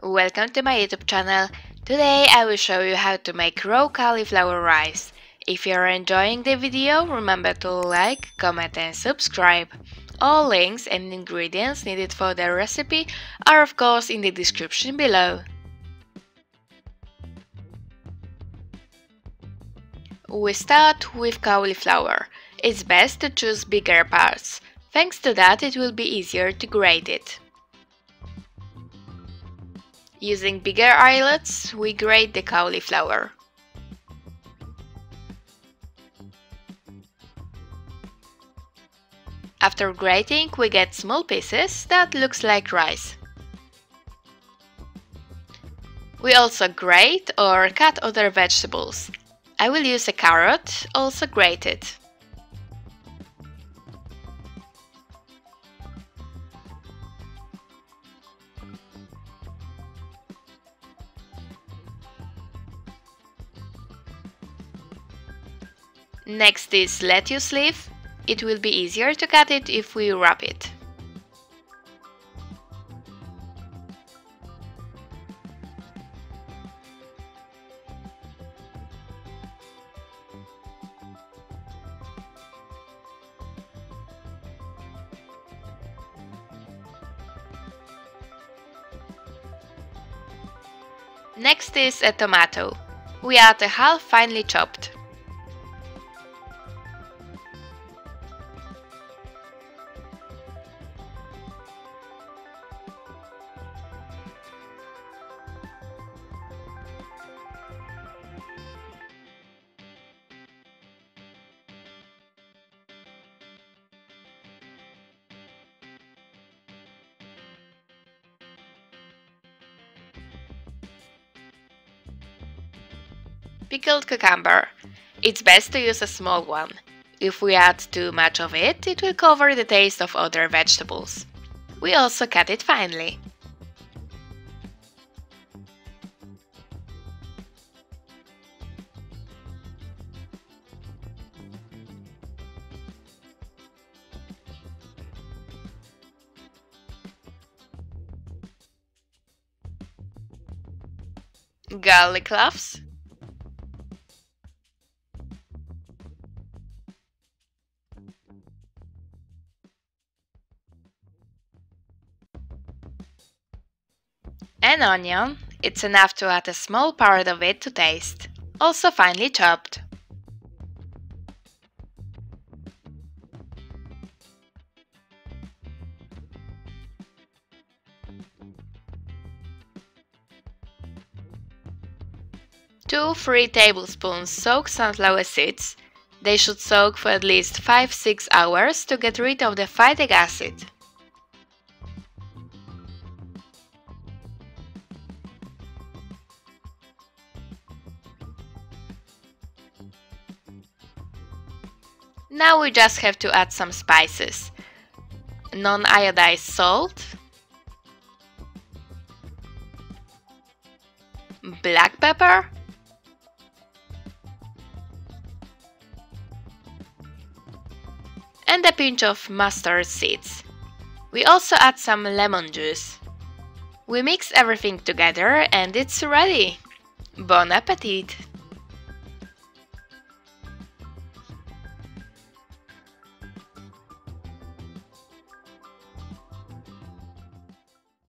Welcome to my YouTube channel. Today I will show you how to make raw cauliflower rice. If you are enjoying the video, remember to like, comment and subscribe. All links and ingredients needed for the recipe are of course in the description below. We start with cauliflower. It's best to choose bigger parts. Thanks to that it will be easier to grate it. Using bigger eyelets, we grate the cauliflower. After grating, we get small pieces that looks like rice. We also grate or cut other vegetables. I will use a carrot, also grated. Next is lettuce leaf. It will be easier to cut it if we wrap it. Next is a tomato. We add a half finely chopped. Pickled cucumber. It's best to use a small one. If we add too much of it, it will cover the taste of other vegetables. We also cut it finely. Garlic cloves. An onion. It's enough to add a small part of it to taste, also finely chopped. Two 3 tablespoons soaked sunflower seeds. They should soak for at least 5-6 hours to get rid of the phytic acid. Now we just have to add some spices. Non-iodized salt, black pepper, and a pinch of mustard seeds. We also add some lemon juice. We mix everything together and it's ready! Bon appetit!